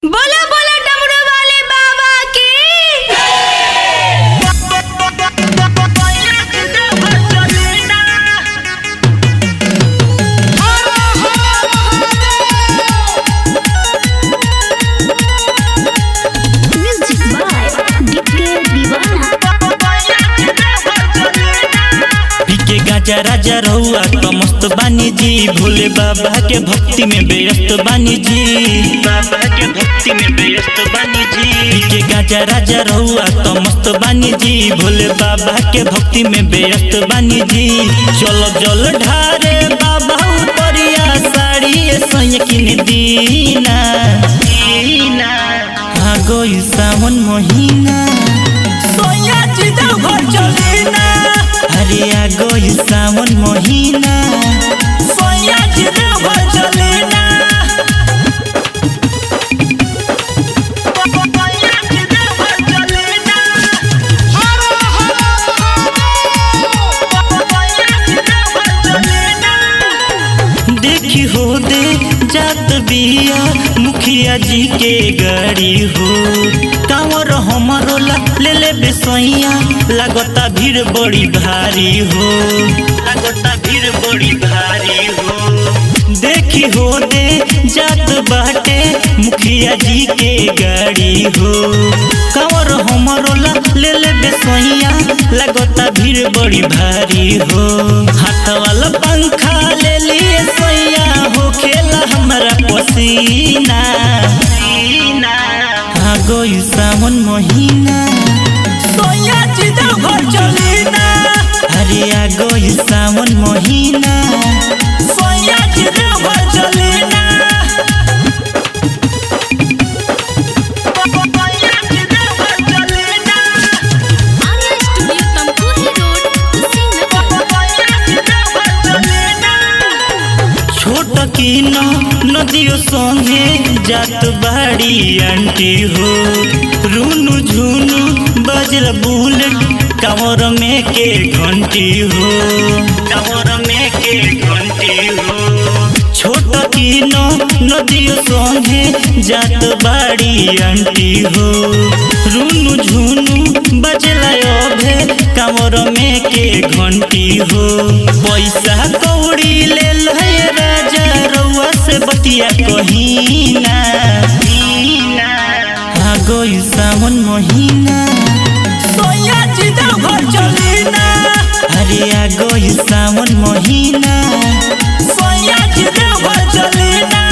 बोला बोला डमरू वाले बाबा की। म्यूजिक बाय डीके दीवाना। पीके गाजा राजा रहुआ तो मस्त बानी जी, भोले बाबा के भक्ति में व्यस्त बानी जी, बाबा के भक्ति में व्यस्त बानी जी। पीके गाजा राजा रहुआ तो मस्त बानी जी, भोले बाबा के भक्ति में व्यस्त बानी जी। चलो जल ढारे बाबा उपरिया साड़ी सैया किन दीना दीना। हाँ गोई सावन महीना सोया जी घर चलीना। अरे आ गई सावन महीना सोया जी घर चलीना। देखी हो दे जात बिया मुखिया जी के गाड़ी हो, कांवर हमारो ले ले बेसैया, लागता भीड़ बड़ी भारी हो, लागता भीड़ बड़ी भारी हो। देखी हो दे जात बाटे मुखिया जी के गाड़ी हो, कांवर हमारो ले ले बेसैया, लागता भीड़ बड़ी भारी हो। हाथ वाला पंखा ले लिए सैया हो खेला हमारा पसीना पसीना। आ गई सावन महीना सोया जी घर चलीना। अरे आ गई सावन महीना सोया जी घर चलीना। Arya studio Tamkuhi road Kushinagar. छोट की नदियों संगे जात बाड़ी आंटी हो, रूनु झुनु बजल बुलेट कांवर में के घंटी हो, कांवर में के घंटी हो। छोट की नदियों संगे जात बाड़ी आंटी हो, रूनु झुनु बजला अभे कांवर में के घंटी हो। पैसा कौड़ी ले लहे राजा रउआ से बतिया कहीना दीना। आ गई सावन महीना सोया जी घर चलीना। अरे आ गई सावन महीना सोया जी घर चलीना।